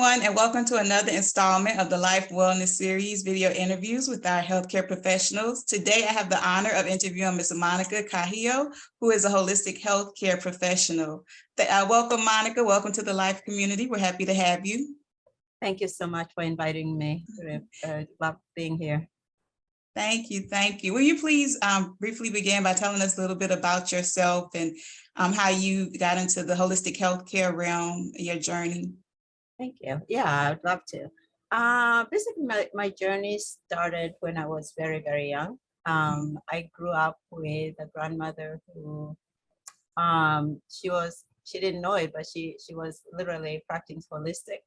everyone, and welcome to another installment of the Life Wellness Series video interviews with our healthcare professionals. Today, I have the honor of interviewing Ms. Monica Kahio, who is a holistic healthcare professional. Welcome, Monica. Welcome to the Life community. We're happy to have you. Thank you so much for inviting me. Love being here. Thank you. Thank you. Will you please briefly begin by telling us a little bit about yourself and how you got into the holistic healthcare realm, your journey? Thank you. Yeah, I'd love to. Basically, my journey started when I was very, very young. I grew up with a grandmother who, she didn't know it, but she was literally practicing holistic.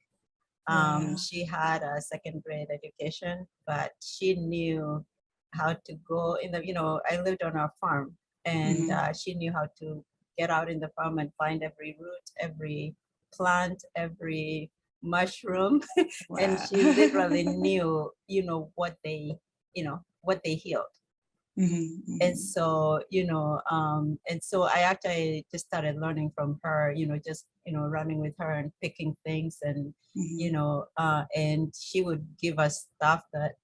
Wow. She had a second grade education, but she knew how to go in the, I lived on our farm, and she knew how to get out in the farm and find every root, every plant, every mushroom. Wow. And she literally knew, what they healed. And so, and so I actually just started learning from her, just, running with her and picking things and, and she would give us stuff that,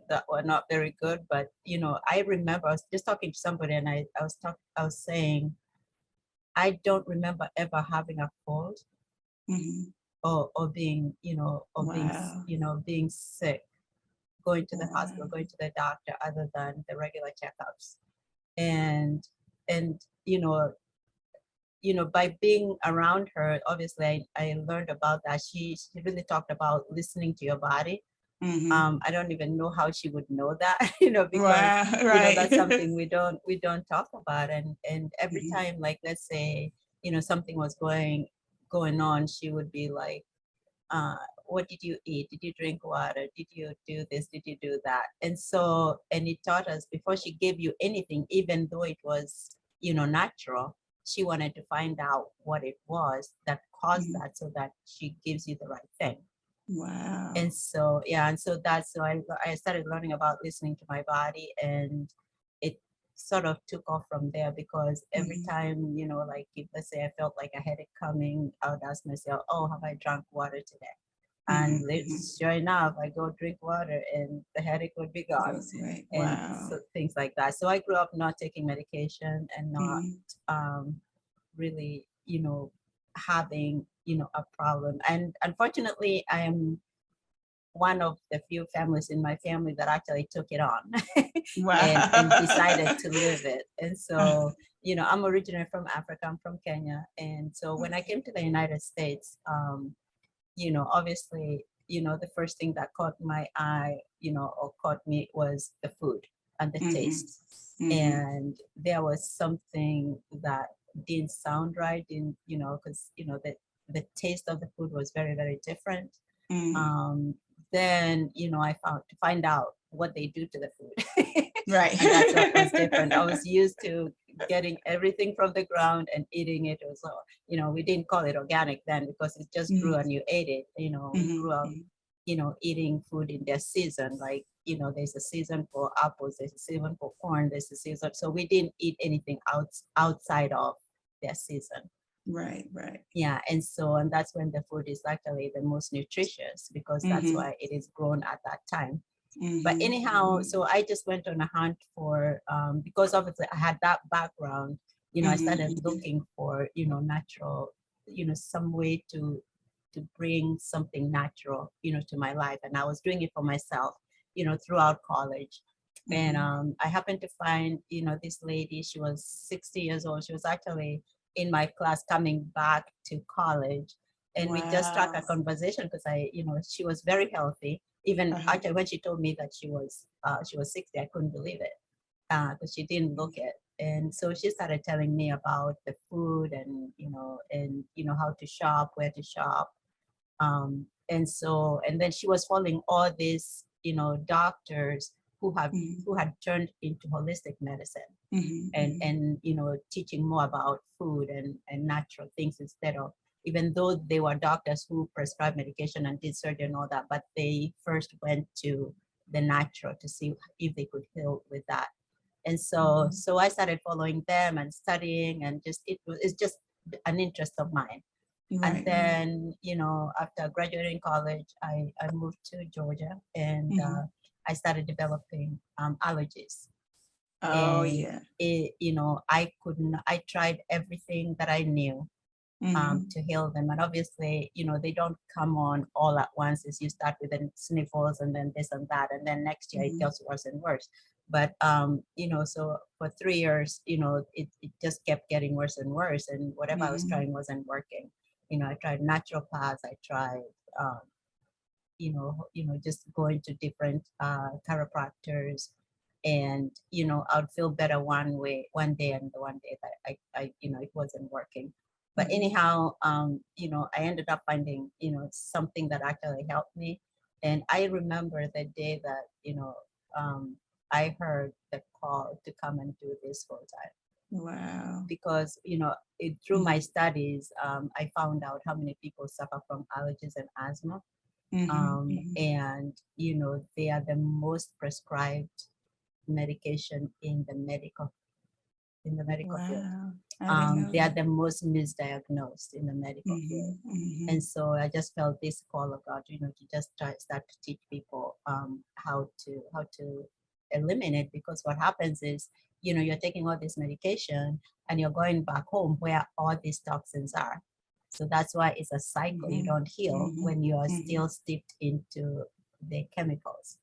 that were not very good. But, I remember I was just talking to somebody and I was saying, I don't remember ever having a cold or being, being sick, going to the hospital, going to the doctor, other than the regular checkups. And by being around her, obviously I learned about that. She really talked about listening to your body. I don't even know how she would know that, because right. that's something we don't talk about. And every time, like, let's say, something was going on, she would be like, what did you eat? Did you drink water? Did you do this? Did you do that? And so, and it taught us, before she gave you anything, even though it was, natural, she wanted to find out what it was that caused that, so that she gives you the right thing. Wow. And so, yeah, and so I started learning about listening to my body, and it sort of took off from there, because every time, like, if, let's say, I felt like a headache coming, I would ask myself, oh, have I drank water today? And sure enough, I go drink water and the headache would be gone. Right. And Wow. so, things like that. So I grew up not taking medication and not really, having, a problem. And unfortunately, I am one of the few families in my family that actually took it on Wow. and decided to live it. And so, I'm originally from Africa, I'm from Kenya. And so when I came to the United States, obviously, the first thing that caught my eye, or caught me, was the food and the taste. And there was something that didn't sound right, because, the taste of the food was very, very different. Then, I find out what they do to the food. Right. And that's what was different. I was used to getting everything from the ground and eating it. It was, we didn't call it organic then, because it just grew and you ate it. We grew up, eating food in their season. Like, there's a season for apples, there's a season for corn, there's a season. So we didn't eat anything outside of their season. Right. Yeah, and that's when the food is actually the most nutritious, because that's why it is grown at that time. But anyhow, so I just went on a hunt for, because obviously I had that background, I started looking for, natural, some way to bring something natural, to my life. And I was doing it for myself, throughout college. And I happened to find, this lady. She was 60 years old. She was actually in my class coming back to college. And we just struck a conversation, because she was very healthy. Even actually, when she told me that she was 60, I couldn't believe it, because she didn't look it. And so she started telling me about the food and how to shop, where to shop. And then she was following all these, doctors who had turned into holistic medicine, and teaching more about food and natural things, instead of, even though they were doctors who prescribed medication and did surgery and all that, but they first went to the natural to see if they could heal with that. And so I started following them and studying, and it's just an interest of mine. And Right. then, after graduating college, I moved to Georgia, and I started developing allergies. Oh, And yeah. I tried everything that I knew to heal them. And obviously, they don't come on all at once. As you start with the sniffles and then this and that, and then next year it gets worse and worse. But so for 3 years, it just kept getting worse and worse, and whatever I was trying wasn't working. I tried naturopaths, I tried just going to different chiropractors, and I'd feel better one day, and the one day that it wasn't working. But anyhow, I ended up finding something that actually helped me. And I remember the day that I heard the call to come and do this full time. Wow. Because through my studies, I found out how many people suffer from allergies and asthma. And they are the most prescribed medication in the medical field. Wow. I didn't know They are that. the most misdiagnosed in the medical field. And so I just felt this call of God, to just start to teach people how to eliminate. Because what happens is, you're taking all this medication and you're going back home where all these toxins are. So that's why it's a cycle. You don't heal when you are still steeped into the chemicals.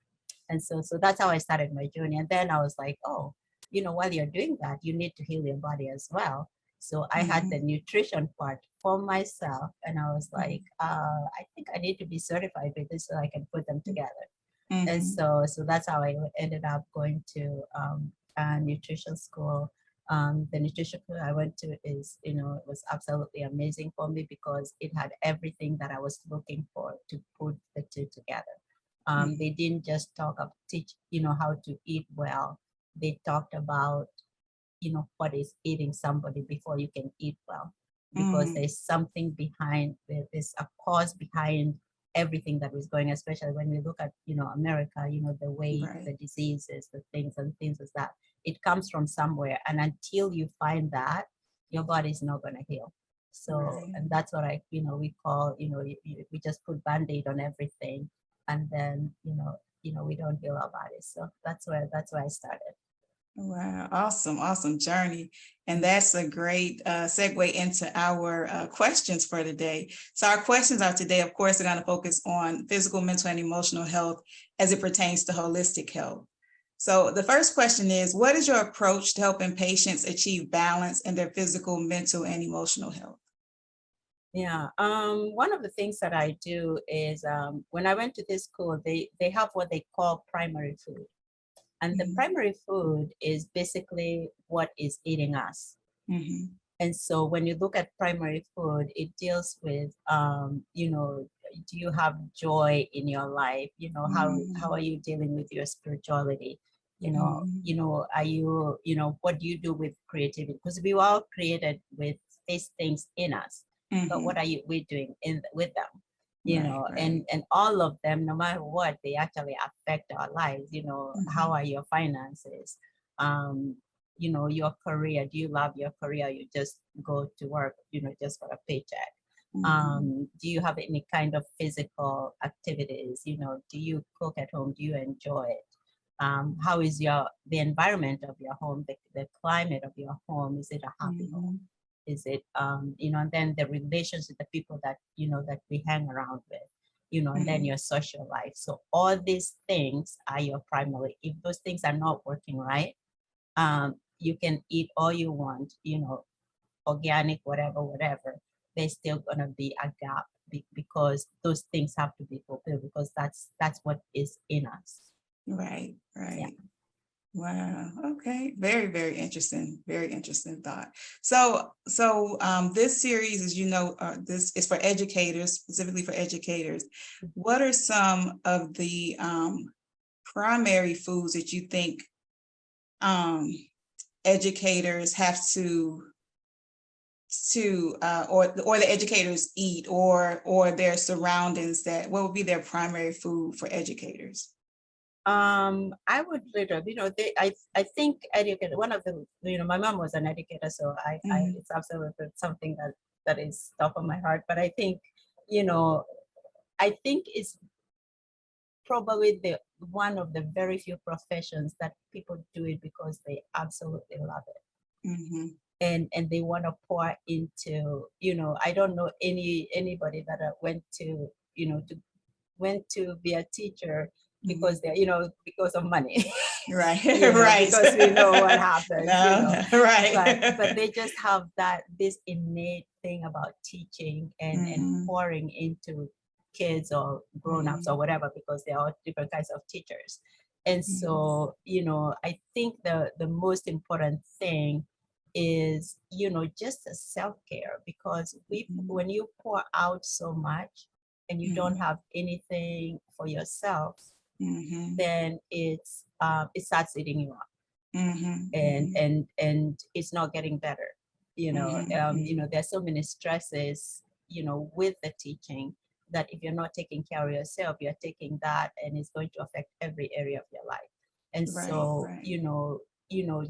And so that's how I started my journey. And then I was like, oh, while you're doing that, you need to heal your body as well. So I had the nutrition part for myself, and I was like, I think I need to be certified with this so I can put them together. And so that's how I ended up going to a nutrition school. The nutrition school I went to it was absolutely amazing for me because it had everything that I was looking for to put the two together. They didn't just teach how to eat well. They talked about what is eating somebody before you can eat well, because there's something behind, there's a cause behind everything that was going, especially when we look at America, the way the diseases, the things and things is that it comes from somewhere, and until you find that, your body's not going to heal. So and that's what we call we just put band-aid on everything, and then we don't heal our bodies. So that's where I started. Wow. Awesome journey. And that's a great segue into our questions for today. So our questions are today, of course, are going to focus on physical, mental, and emotional health as it pertains to holistic health. So the first question is, what is your approach to helping patients achieve balance in their physical, mental, and emotional health? Yeah. One of the things that I do is when I went to this school, they have what they call primary food. And the primary food is basically what is eating us. And so when you look at primary food, it deals with, do you have joy in your life? How are you dealing with your spirituality? Are you, what do you do with creativity? Because we were all created with these things in us, but what are we doing with them? And all of them, no matter what, they actually affect our lives. How are your finances? Your career, do you love your career? You just go to work, just for a paycheck. Do you have any kind of physical activities? Do you cook at home? Do you enjoy it? How is the environment of your home, the climate of your home? Is it a happy home? Is it and then the relations with the people that that we hang around with, and then your social life. So all these things are your primary. If those things are not working right, you can eat all you want, organic, whatever, there's still gonna be a gap because those things have to be fulfilled, because that's what is in us. Right. Yeah. Wow. Okay. Very, very interesting. Very interesting thought. So this series, as you know, this is for educators, specifically for educators. What are some of the primary foods that you think educators have to or the educators eat, or their surroundings, that what would be their primary food for educators? I would literally, I think educator, one of the, my mom was an educator, so it's absolutely something that that is top of my heart. But I think, I think it's probably the one of the very few professions that people do it because they absolutely love it. Mm-hmm. And they want to pour into, I don't know anybody that went to be a teacher because they're, because of money. Right. Right. Because we know what happens. No, right. But they just have this innate thing about teaching and pouring into kids or grown-ups or whatever, because there are different kinds of teachers. And so, I think the most important thing is, just a self-care, because when you pour out so much and you don't have anything for yourself, then it starts eating you up, and it's not getting better. There's so many stresses, with the teaching, that if you're not taking care of yourself, you're taking that and it's going to affect every area of your life. And so,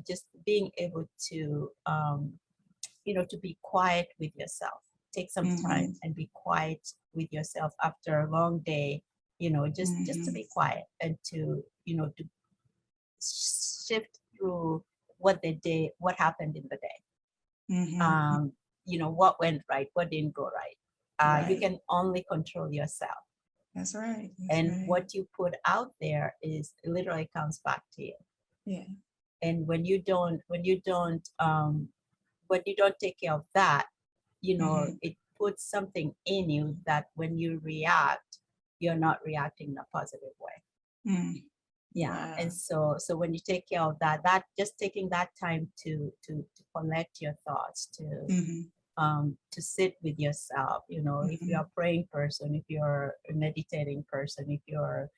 just being able to, to be quiet with yourself, take some time and be quiet with yourself after a long day, just to be quiet and to, to shift through what happened in the day. What went right, what didn't go right. You can only control yourself. That's right. What you put out there is literally comes back to you. Yeah. And when you don't take care of that, it puts something in you that when you react, you're not reacting in a positive way. Yeah. Wow. And so when you take care of that just taking that time to collect your thoughts, to sit with yourself, if you're a praying person, if you're a meditating person, if you're,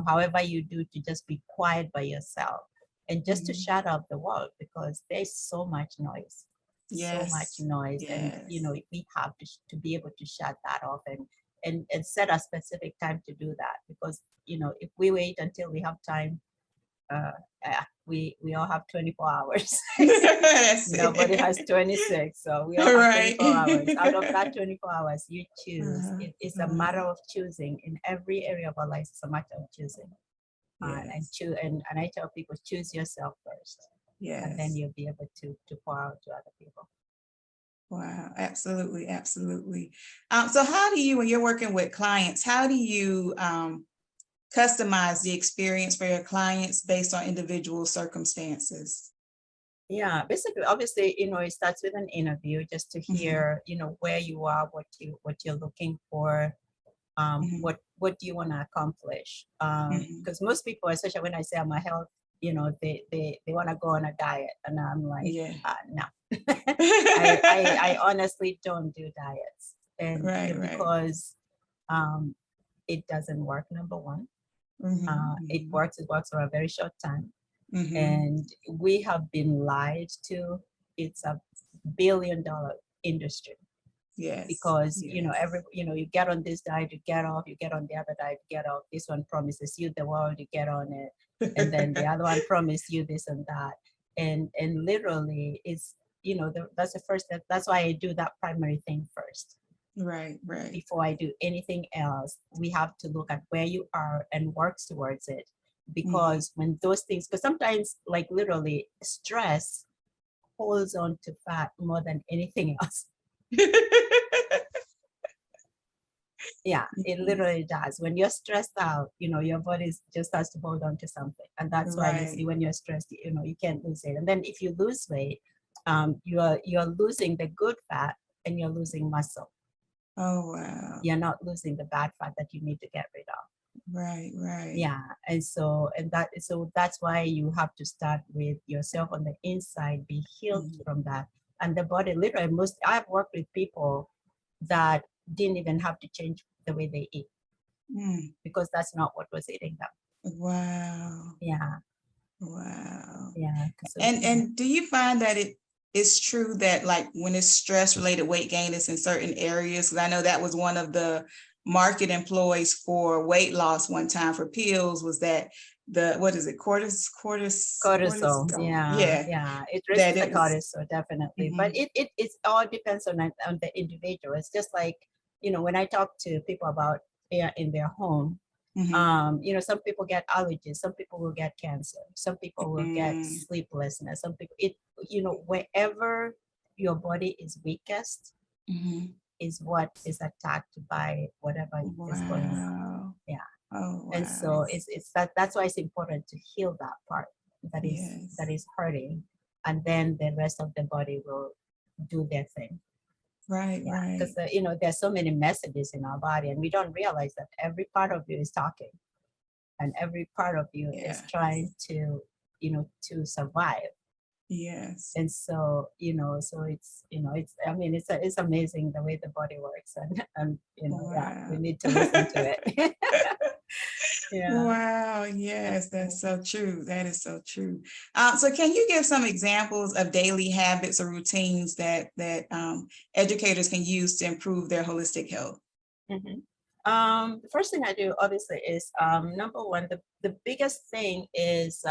however you do, to just be quiet by yourself and just to shut out the world, because there's so much noise. Yes. And we have to be able to shut that off and set a specific time to do that, because if we wait until we have time, we all have 24 hours. Nobody has 26, so we all have 24 hours. Out of that 24 hours, you choose. It's a matter of choosing. In every area of our lives, it's a matter of choosing. And I tell people, choose yourself first. Yes. And then you'll be able to pour out to other people. Wow, absolutely, absolutely. So how do you, when you're working with clients, how do you customize the experience for your clients based on individual circumstances? Yeah, basically, obviously, it starts with an interview just to hear, where you are, what you're looking for, what do you want to accomplish? Because most people, especially when I say I'm a health, they want to go on a diet, and I'm like, no. I honestly don't do diets, and because it doesn't work. Number one, it works for a very short time, and we have been lied to. It's a $1 billion industry. Yes. Because you get on this diet, you get off, you get on the other diet, you get off. This one promises you the world, you get on it, and then the other one promises you this and that, and literally it's that's the first step. That's why I do that primary thing first. Right. Before I do anything else, we have to look at where you are and work towards it, because when those things, because sometimes, like, literally stress holds on to fat more than anything else. Yeah, it literally does. When you're stressed out, your body just has to hold on to something, and that's why you see when you're stressed, you can't lose it. And then if you lose weight, you're losing the good fat and you're losing muscle. Oh wow! You're not losing the bad fat that you need to get rid of. Right. Yeah, and so that's why you have to start with yourself on the inside, be healed from that, and the body. Literally, I've worked with people that didn't even have to change the way they eat, because that's not what was eating them. Wow. Yeah. Wow. Yeah. And do you find that it's true that, like, when it's stress related weight gain, it's in certain areas? Because I know that was one of the market employees for weight loss one time for pills, was that what is it, cortisol. Yeah, it raises that the it was. cortisol, definitely. But it all depends on the individual. It's just like, when I talk to people about air in their home, some people get allergies, some people will get cancer, some people will get sleeplessness, some people, wherever your body is weakest is what is attacked by whatever is going on. Yeah. Oh, wow. And so that's why it's important to heal that part that is hurting, and then the rest of the body will do their thing. Right. Because there's so many messages in our body, and we don't realize that every part of you is talking, and every part of you is trying to to survive. Yes. And so so it's amazing the way the body works, and we need to listen to it. Wow. Yes, that's so true. That is so true. So can you give some examples of daily habits or routines that educators can use to improve their holistic health? The first thing I do, obviously, is number one, the biggest thing is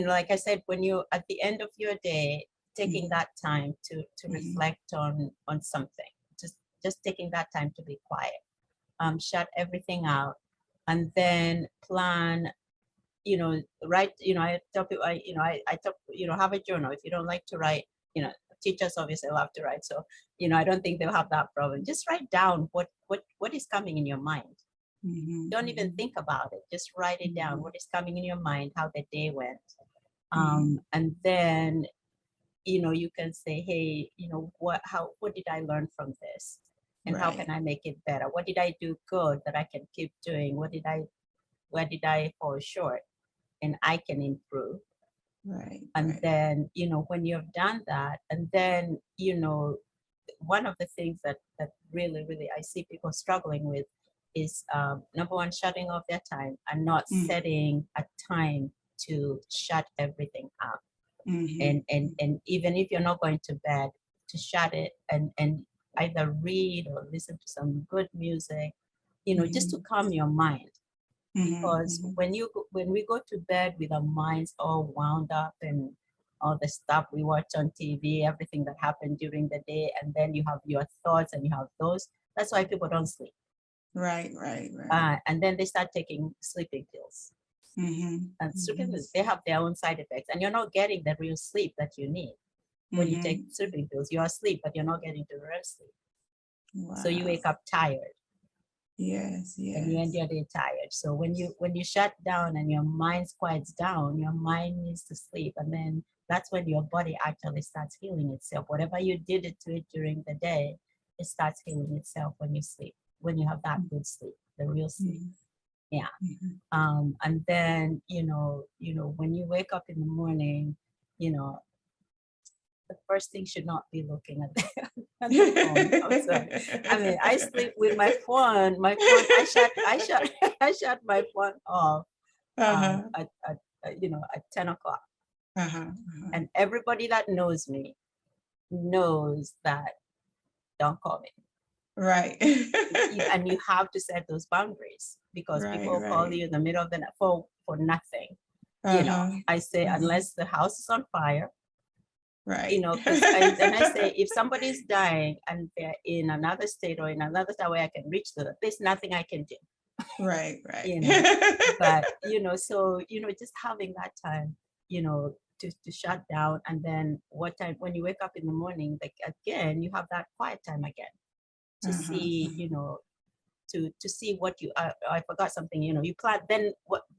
like I said, when you at the end of your day, taking that time to reflect on something, just taking that time to be quiet, shut everything out, and then plan. Write. I tell people, I tell, have a journal. If you don't like to write, teachers obviously love to write, so I don't think they'll have that problem. Just write down what is coming in your mind. Don't even think about it. Just write it down. What is coming in your mind? How the day went. And then you can say, hey, what did I learn from this, and how can I make it better? What did I do good that I can keep doing? Where did I fall short and I can improve? And then when you've done that, and then one of the things that really I see people struggling with is number one, shutting off their time and not setting a time to shut everything up. And even if you're not going to bed, to shut it and either read or listen to some good music, just to calm your mind. Because when we go to bed with our minds all wound up and all the stuff we watch on TV, everything that happened during the day, and then you have your thoughts and you have those, that's why people don't sleep. Right. And then they start taking sleeping pills. And sleeping pills, they have their own side effects, and you're not getting the real sleep that you need. When you take sleeping pills, you're asleep, but you're not getting the real sleep. So you wake up tired. Yes. And you end your day tired. So when you shut down and your mind quiets down, your mind needs to sleep, and then that's when your body actually starts healing itself. Whatever you did to it during the day, it starts healing itself when you sleep, when you have that good sleep, the real sleep. Yeah. And then when you wake up in the morning, the first thing should not be looking at the phone. I'm sorry. I mean, I sleep with my phone. I shut my phone off at 10 o'clock. And everybody that knows me knows that don't call me. Right. And you have to set those boundaries, because people call you in the middle of the night for nothing. I say, unless the house is on fire. Right. And I say, if somebody's dying and they're in another state or in another state where I can reach them, there's nothing I can do. Right. But so just having that time, to shut down, and then what time when you wake up in the morning, like again, you have that quiet time again to see, to see what you. I forgot something. You plan then.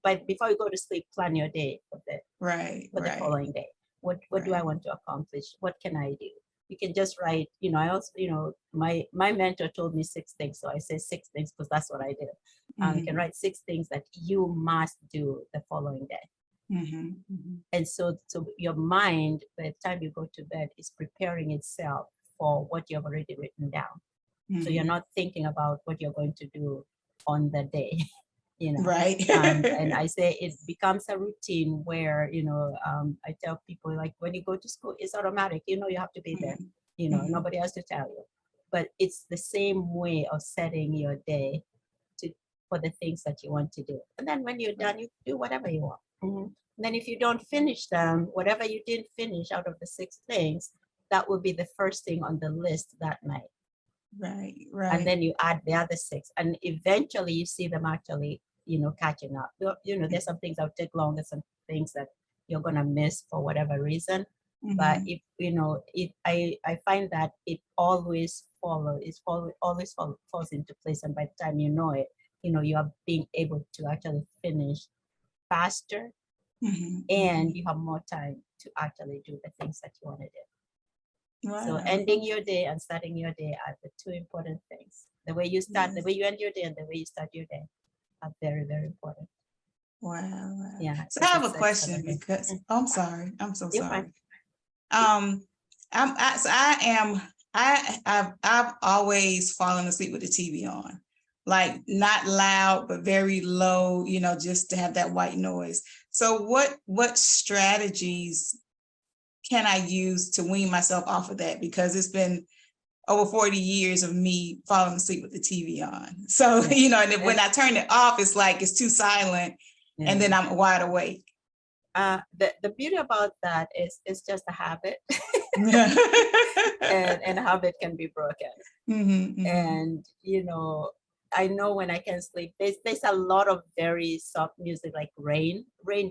But before you go to sleep, plan your day for the following day. What do I want to accomplish? What can I do? You can just write, I also, my mentor told me 6 things. So I say 6 things because that's what I did. You can write 6 things that you must do the following day. And so your mind, by the time you go to bed, is preparing itself for what you've already written down. So you're not thinking about what you're going to do on the day. Right. And I say it becomes a routine where, I tell people, like, when you go to school, it's automatic, you have to be there, nobody has to tell you. But it's the same way of setting your day for the things that you want to do. And then when you're done, you do whatever you want. And then if you don't finish them, whatever you didn't finish out of the 6 things, that will be the first thing on the list that night. Right. And then you add the other 6, and eventually you see them actually, catching up. There's some things that'll take longer, some things that you're gonna miss for whatever reason. But if I find that it always falls into place, and by the time you know it, you are being able to actually finish faster, and you have more time to actually do the things that you want to do. Wow. So ending your day and starting your day are the 2 important things. The way you start, the way you end your day, and the way you start your day are very, very important. Wow. Yeah. So I have a question because I'm sorry. I'm so sorry. I've always fallen asleep with the TV on, like not loud, but very low, just to have that white noise. So what strategies can I use to wean myself off of that? Because it's been over 40 years of me falling asleep with the TV on. So, and when I turn it off, it's like it's too silent, and then I'm wide awake. The beauty about that is it's just a habit. and habit can be broken. And I know when I can sleep, there's a lot of very soft music, like rain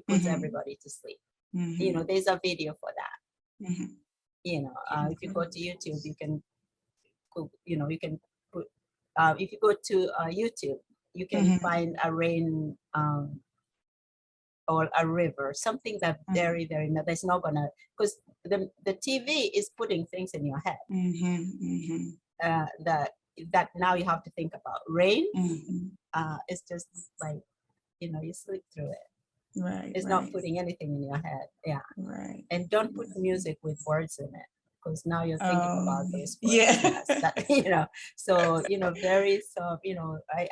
puts everybody to sleep. There's a video for that. If you go to YouTube, you can put if you go to YouTube, you can find a rain or a river, something that very, very, that's not gonna, because the TV is putting things in your head that now you have to think about. Rain, it's just like, you sleep through it. Right. It's not putting anything in your head. Yeah. Right. And don't put music with words in it, because now you're thinking about those words. Yeah. That, so, very soft,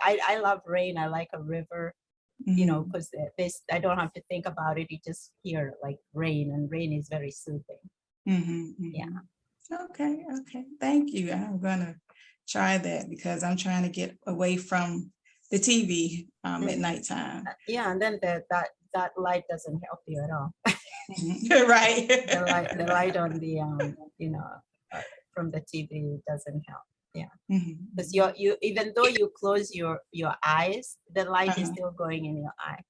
I love rain. I like a river. Because I don't have to think about it. You just hear like rain, and rain is very soothing. Yeah. Okay. Thank you. I'm gonna try that because I'm trying to get away from the TV at nighttime. Yeah, and then that light doesn't help you at all. Right. The light on the from the TV doesn't help. Yeah, because you even though you close your eyes, the light is still going in your eye.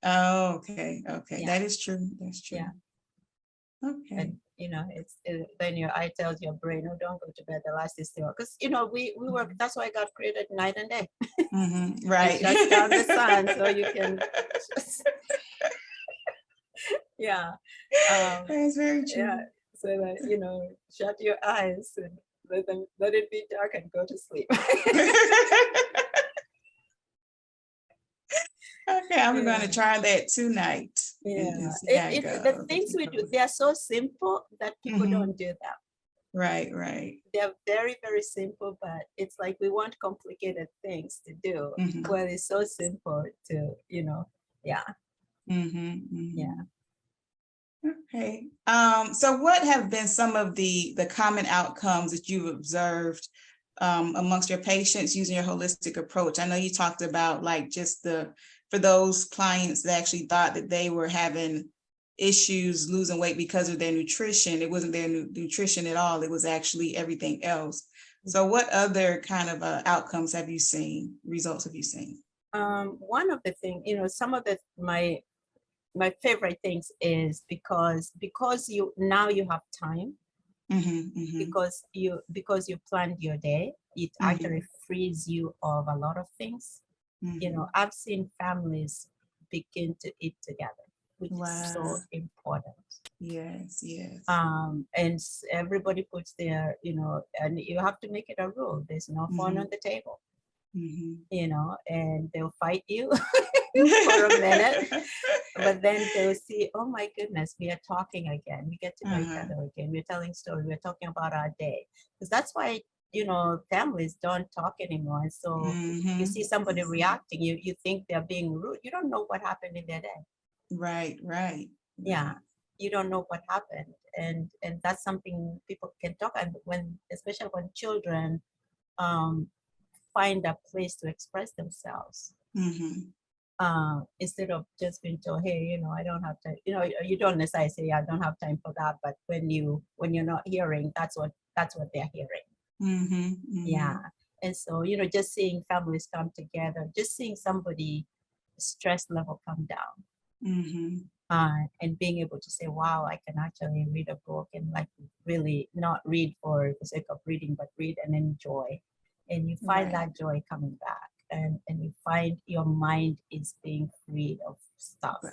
Oh, okay. Yeah. That is true. That's true. Yeah. Okay. And then your eye tells your brain, "Oh, don't go to bed. The light is still." Because we work. That's why God created night and day. Right. It shuts down the sun so you can. Yeah. That's very true. Yeah. So that shut your eyes and let it be dark and go to sleep. Okay, I'm going to try that tonight. Yeah. The things we do, they are so simple that people don't do them. Right. They're very, very simple, but it's like we want complicated things to do. Well, it's so simple to, yeah. Yeah. Okay. So what have been some of the common outcomes that you've observed amongst your patients using your holistic approach? I know you talked about like just for those clients that actually thought that they were having issues losing weight because of their nutrition. It wasn't their nutrition at all. It was actually everything else. So what other kind of outcomes have you seen, results have you seen? One of the things, some of my favorite things is because you have time, because you planned your day, it actually frees you of a lot of things. I've seen families begin to eat together, which is so important. Yes. And everybody puts their, and you have to make it a rule. There's no phone on the table. And they'll fight you for a minute, but then they'll see, oh my goodness, we are talking again. We get to know each other again. We're telling stories. We're talking about our day. Because that's why, families don't talk anymore. And so you see somebody reacting, you think they're being rude. You don't know what happened in their day. Right. Yeah. You don't know what happened. And that's something people can talk. And especially when children, find a place to express themselves. Instead of just being told, hey, you know, I don't have time, you know, you don't necessarily say, I don't have time for that, but when you're not hearing, that's what they're hearing. Yeah. And so, you know, just seeing families come together, just seeing somebody stress level come down, and being able to say, wow, I can actually read a book and like really not read for the sake of reading, but read and enjoy. And you find that joy coming back, and you find your mind is being freed of stuff.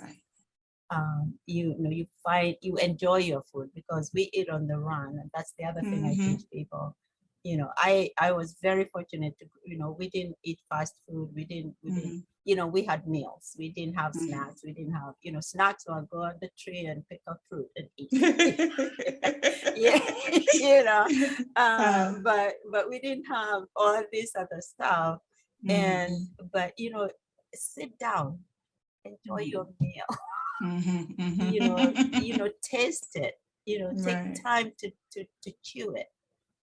You know, you find you enjoy your food, because we eat on the run. And that's the other thing I teach people. You know, I was very fortunate to, you know, we didn't eat fast food. We didn't, you know, we had meals. We didn't have snacks. We didn't have, you know, snacks or go on the tree and pick up fruit and eat. Yeah, you know, but we didn't have all this other stuff. And, but, you know, sit down, enjoy your meal. You know, taste it, you know, take time to chew it.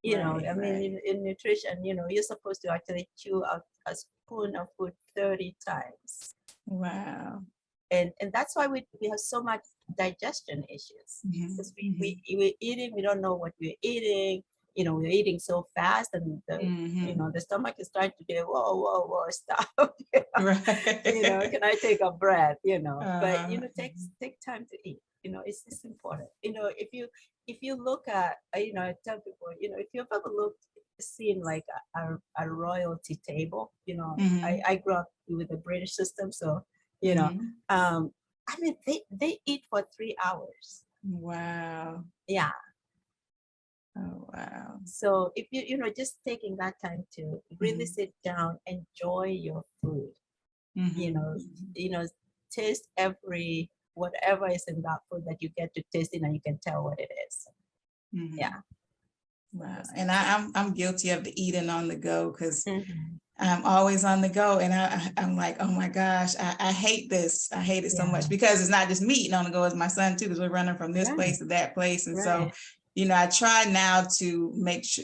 You know, I mean, in nutrition, you know, you're supposed to actually chew a spoon of food 30 times. Wow. And that's why we have so much digestion issues, because we're eating, we don't know what we're eating. You know, we're eating so fast, and you know, the stomach is trying to do, whoa, stop. You know, can I take a breath? You know, but you know, take time to eat. You know, it's important. You know, if you look at, you know, I tell people, you know, if you've ever seen like a royalty table, you know, I grew up with the British system, so you know, I mean, they eat for 3 hours. Wow. Yeah. Oh, wow. So if you know, just taking that time to really sit down, enjoy your food, you know, taste whatever is in that food that you get to taste it, and you can tell what it is. Yeah. Wow. And I'm guilty of the eating on the go, because I'm always on the go, and I'm like, oh my gosh, I hate this. I hate it so much, because it's not just me eating on the go, it's my son too, because we're running from this place to that place. And so, you know, I try now to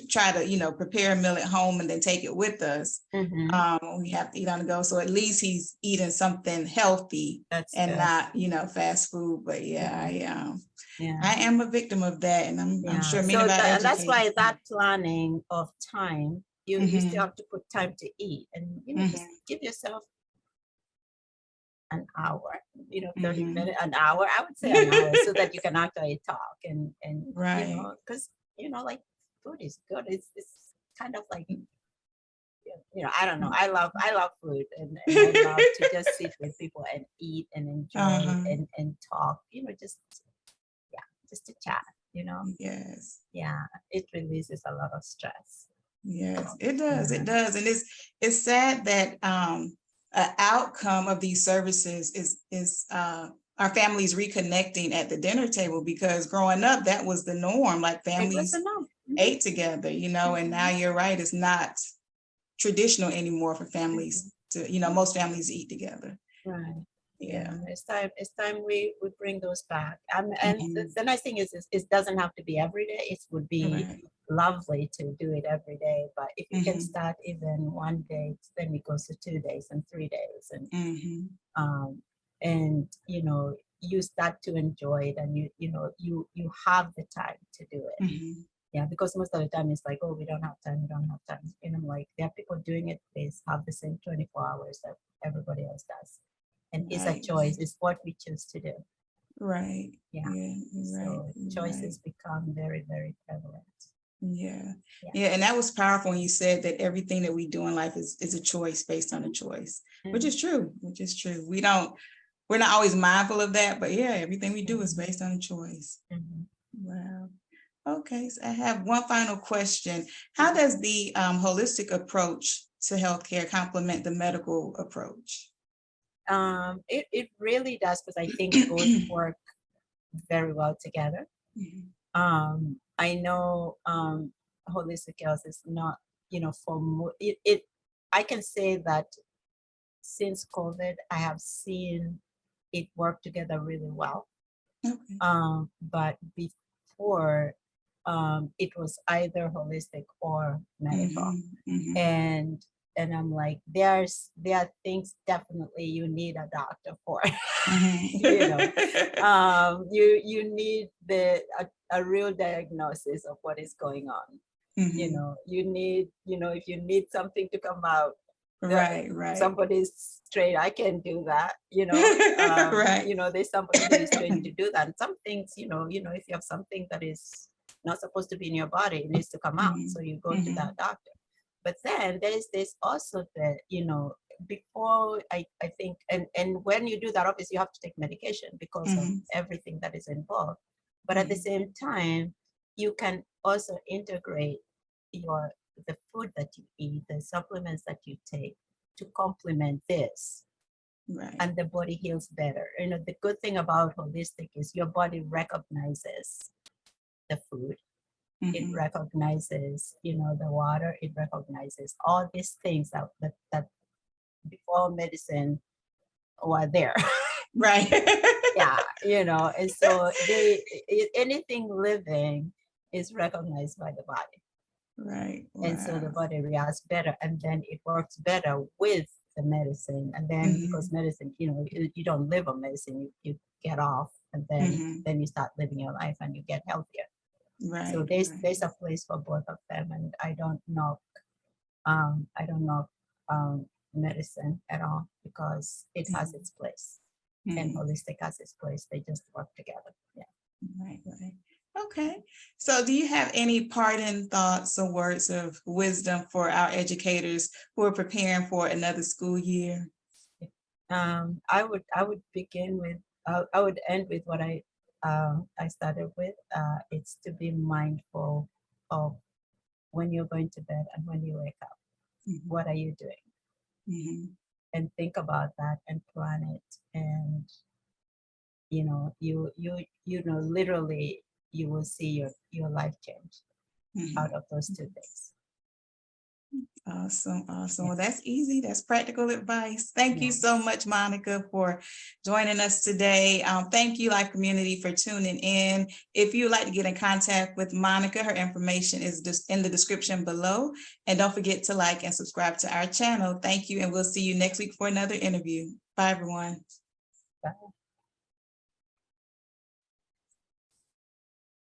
try to, you know, prepare a meal at home and then take it with us. We have to eat on the go. So at least he's eating something healthy. That's and good. Not, you know, fast food. But I am a victim of that. And I'm sure many of our educators. That's why that planning of time, you still have to put time to eat, and you know, just give yourself an hour, you know, 30 minutes, an hour, I would say an hour, so that you can actually talk and you know, because you know, like, food is good. It's kind of like, you know, I don't know, I love food, and I love to just sit with people and eat and enjoy and talk, you know, just to chat, you know. Yes. Yeah, it releases a lot of stress. Yes, it does. It does. And it's sad that an outcome of these services is our families reconnecting at the dinner table, because growing up, that was the norm. Like, families ate together, you know, and now you're right, it's not traditional anymore for families to, you know, most families eat together. Right. Yeah, it's time we bring those back. And the nice thing is it doesn't have to be every day. It would be lovely to do it every day. But if you can start even one day, then it goes to 2 days and 3 days, and you know, you start to enjoy it, and you know, you have the time to do it. Yeah, because most of the time it's like, oh, we don't have time. And I'm like, there are people doing it. They have the same 24 hours that everybody else does. And it's a choice. It's what we choose to do. Right. Yeah. So choices become very, very prevalent. Yeah. And that was powerful when you said that everything that we do in life is a choice based on a choice, which is true. We're not always mindful of that, but everything we do is based on a choice. Wow. Okay. So I have one final question. How does the holistic approach to healthcare complement the medical approach? It really does, because I think both work very well together. I know holistic health is not, you know, I can say that since COVID, I have seen it work together really well. But before, it was either holistic or medical. And and I'm like, there are things definitely you need a doctor for. You know, you need a real diagnosis of what is going on. You know, you need, you know, if you need something to come out, right. somebody's trained, I can do that, you know. Right. You know, there's somebody who is trained to do that. And some things, you know, if you have something that is not supposed to be in your body, it needs to come out. So you go to that doctor. But then there's also the, you know, before I think, and when you do that, obviously you have to take medication because of everything that is involved. But at the same time, you can also integrate the food that you eat, the supplements that you take to complement this. Right. And the body heals better. You know, the good thing about holistic is your body recognizes the food. It recognizes, you know, the water. It recognizes all these things that before medicine were there. Right. Yeah, you know, and so anything living is recognized by the body. Right. And so the body reacts better, and then it works better with the medicine. And then because medicine, you know, you don't live on medicine, you get off, and then you start living your life and you get healthier. Right. So there's a place for both of them, and I don't knock medicine at all, because it has its place, and holistic has its place. They just work together. Yeah. Right. Okay. So do you have any parting thoughts or words of wisdom for our educators who are preparing for another school year? I would begin with, I would end with what I started with. It's to be mindful of when you're going to bed and when you wake up. What are you doing? And think about that and plan it. And you know, you know, literally, you will see your life change out of those two things. Awesome. Yeah. Well, that's easy. That's practical advice. Thank you so much, Monica, for joining us today. Thank you, Life Community, for tuning in. If you'd like to get in contact with Monica, her information is just in the description below. And don't forget to like and subscribe to our channel. Thank you. And we'll see you next week for another interview. Bye, everyone. Bye.